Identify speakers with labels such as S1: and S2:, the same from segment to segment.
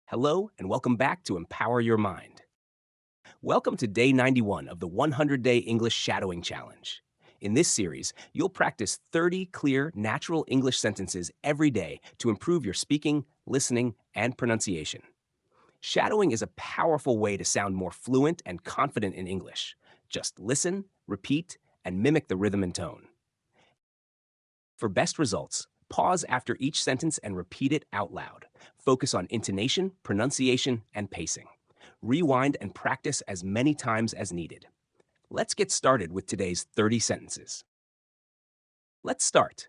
S1: Hello, and welcome back to Empower Your Mind. Welcome to day 91 of the 100-Day English Shadowing Challenge. In this series, you'll practice 30 clear, natural English sentences every day to improve your speaking, listening, and pronunciation. Shadowing is a powerful way to sound more fluent and confident in English. Just listen, repeat, and mimic the rhythm and tone. For best results, pause after each sentence and repeat it out loud. Focus on intonation, pronunciation, and pacing. Rewind and practice as many times as needed. Let's get started with today's 30 sentences. Let's start.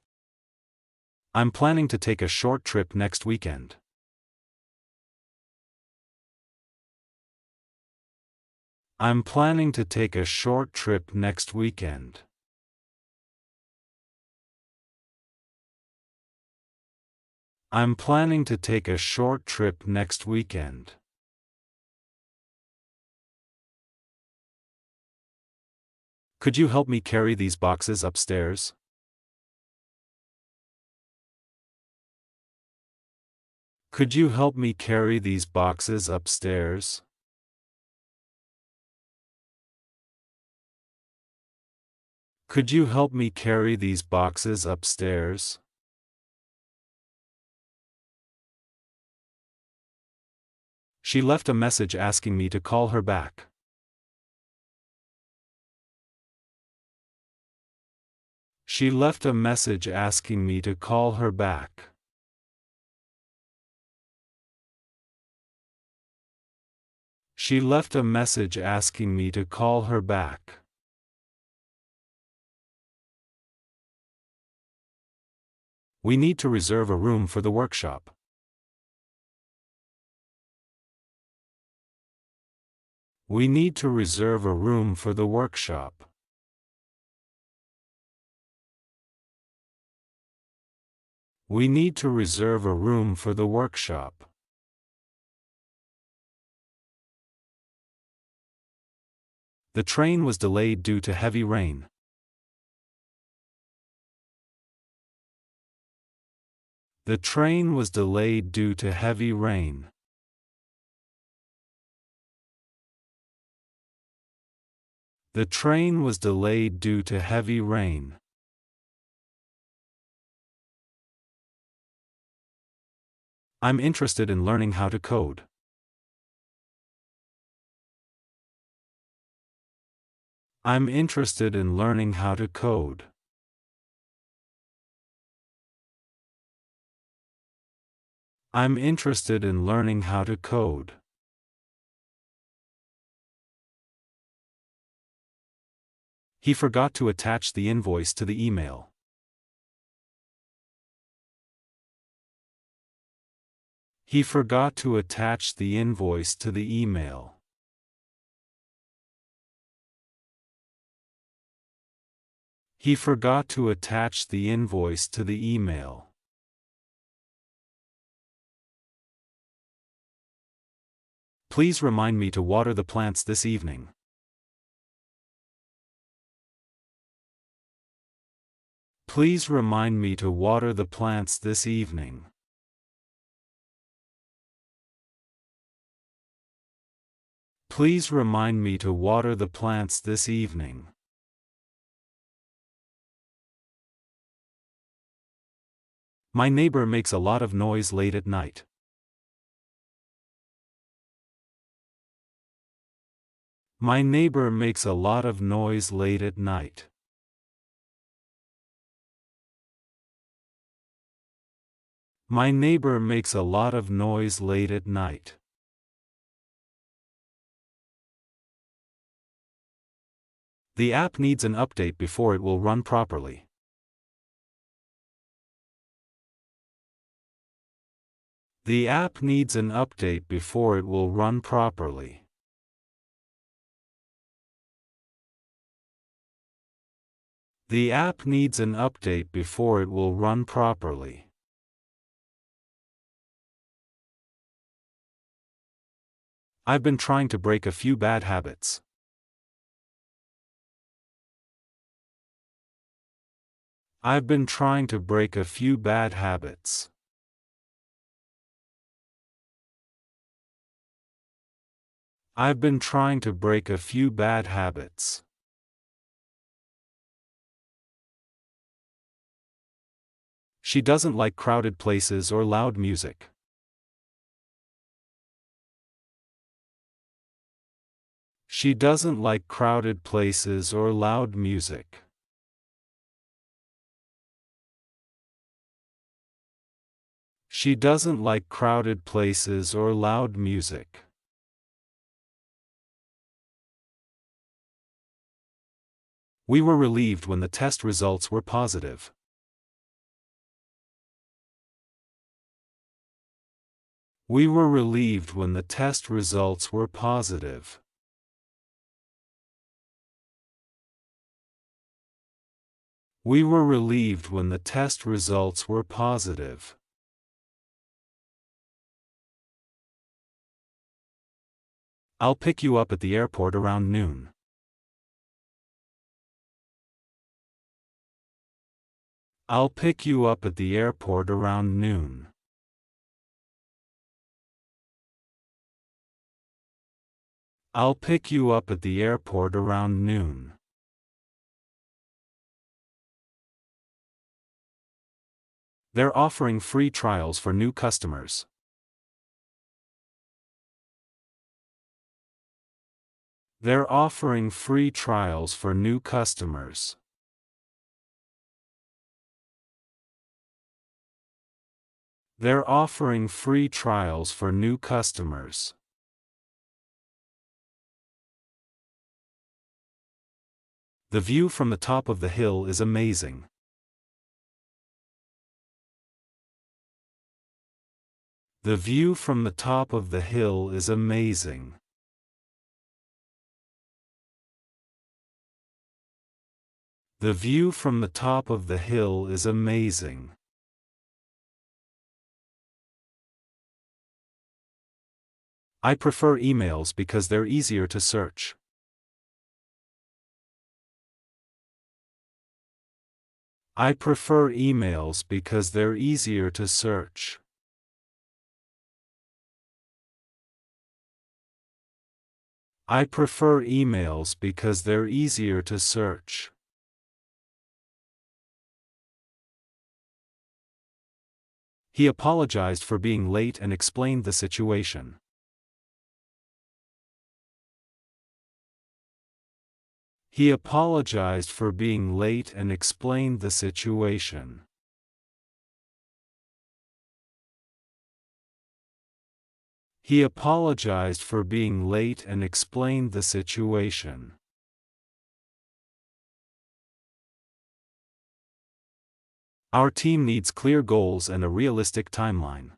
S2: I'm planning to take a short trip next weekend. I'm planning to take a short trip next weekend. I'm planning to take a short trip next weekend. Could you help me carry these boxes upstairs? Could you help me carry these boxes upstairs? Could you help me carry these boxes upstairs? She left a message asking me to call her back. She left a message asking me to call her back. She left a message asking me to call her back. We need to reserve a room for the workshop. We need to reserve a room for the workshop. We need to reserve a room for the workshop. The train was delayed due to heavy rain. The train was delayed due to heavy rain. The train was delayed due to heavy rain. I'm interested in learning how to code. I'm interested in learning how to code. I'm interested in learning how to code. He forgot to attach the invoice to the email. He forgot to attach the invoice to the email. He forgot to attach the invoice to the email. Please remind me to water the plants this evening. Please remind me to water the plants this evening. Please remind me to water the plants this evening. My neighbor makes a lot of noise late at night. My neighbor makes a lot of noise late at night. My neighbor makes a lot of noise late at night. The app needs an update before it will run properly. The app needs an update before it will run properly. The app needs an update before it will run properly. I've been trying to break a few bad habits. I've been trying to break a few bad habits. I've been trying to break a few bad habits. She doesn't like crowded places or loud music. She doesn't like crowded places or loud music. She doesn't like crowded places or loud music. We were relieved when the test results were positive. We were relieved when the test results were positive. We were relieved when the test results were positive. I'll pick you up at the airport around noon. I'll pick you up at the airport around noon. I'll pick you up at the airport around noon. They're offering free trials for new customers. They're offering free trials for new customers. They're offering free trials for new customers. The view from the top of the hill is amazing. The view from the top of the hill is amazing. The view from the top of the hill is amazing. I prefer emails because they're easier to search. I prefer emails because they're easier to search. I prefer emails because they're easier to search. He apologized for being late and explained the situation. He apologized for being late and explained the situation. He apologized for being late and explained the situation. Our team needs clear goals and a realistic timeline.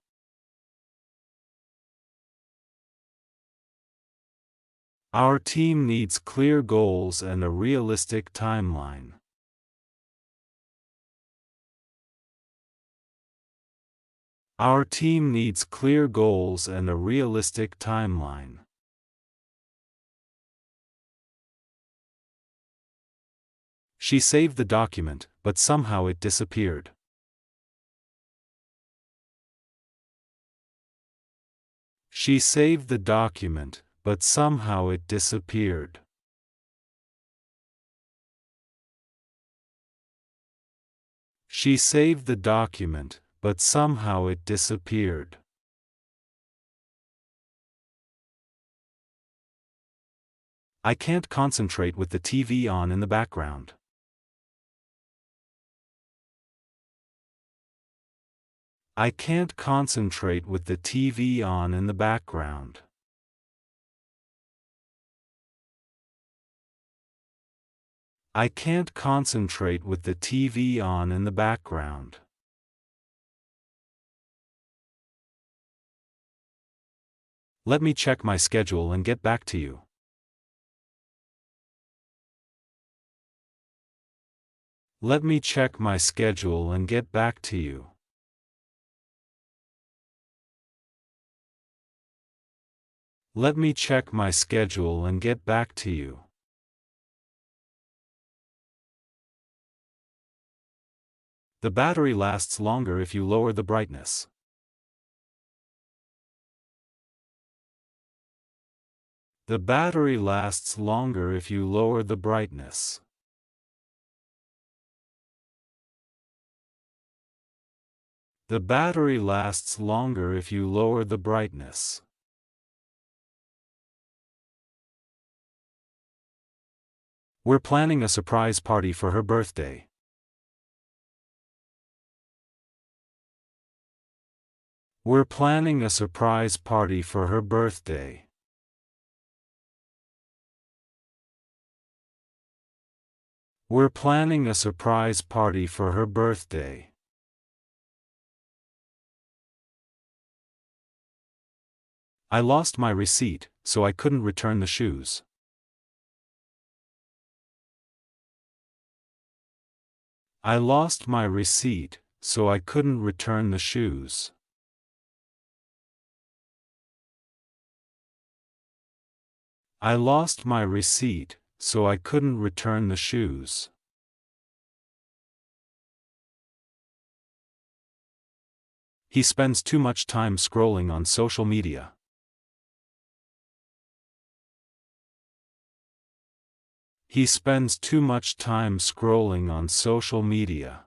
S2: Our team needs clear goals and a realistic timeline. Our team needs clear goals and a realistic timeline. She saved the document, but somehow it disappeared. She saved the document, but somehow it disappeared. She saved the document, but somehow it disappeared. I can't concentrate with the TV on in the background. I can't concentrate with the TV on in the background. I can't concentrate with the TV on in the background. Let me check my schedule and get back to you. Let me check my schedule and get back to you. Let me check my schedule and get back to you. The battery lasts longer if you lower the brightness. The battery lasts longer if you lower the brightness. The battery lasts longer if you lower the brightness. We're planning a surprise party for her birthday. We're planning a surprise party for her birthday. We're planning a surprise party for her birthday. I lost my receipt, so I couldn't return the shoes. I lost my receipt, so I couldn't return the shoes. I lost my receipt, so I couldn't return the shoes. He spends too much time scrolling on social media. He spends too much time scrolling on social media.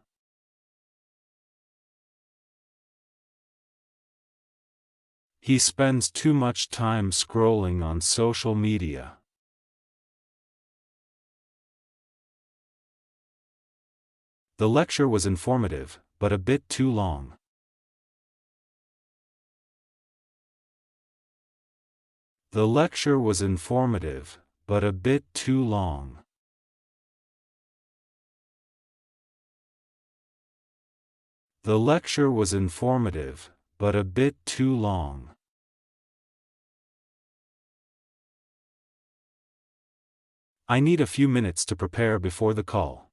S2: He spends too much time scrolling on social media. The lecture was informative, but a bit too long. The lecture was informative, but a bit too long. The lecture was informative, but a bit too long. I need a few minutes to prepare before the call.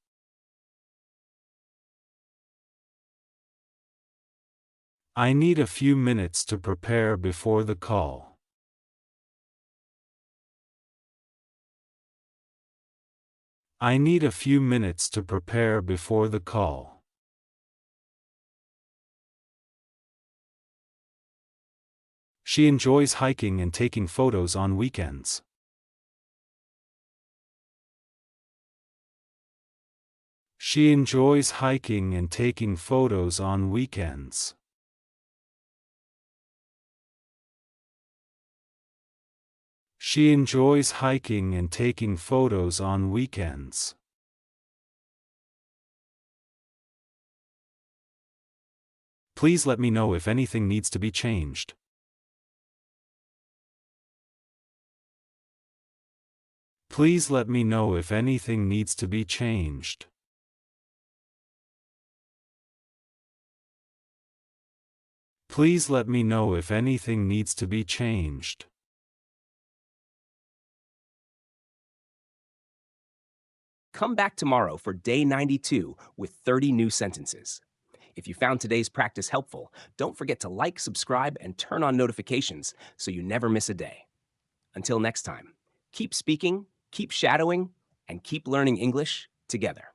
S2: I need a few minutes to prepare before the call. I need a few minutes to prepare before the call. She enjoys hiking and taking photos on weekends. She enjoys hiking and taking photos on weekends. She enjoys hiking and taking photos on weekends. Please let me know if anything needs to be changed. Please let me know if anything needs to be changed. Please let me know if anything needs to be changed.
S1: Come back tomorrow for day 92 with 30 new sentences. If you found today's practice helpful, don't forget to like, subscribe, and turn on notifications so you never miss a day. Until next time, keep speaking, keep shadowing, and keep learning English together.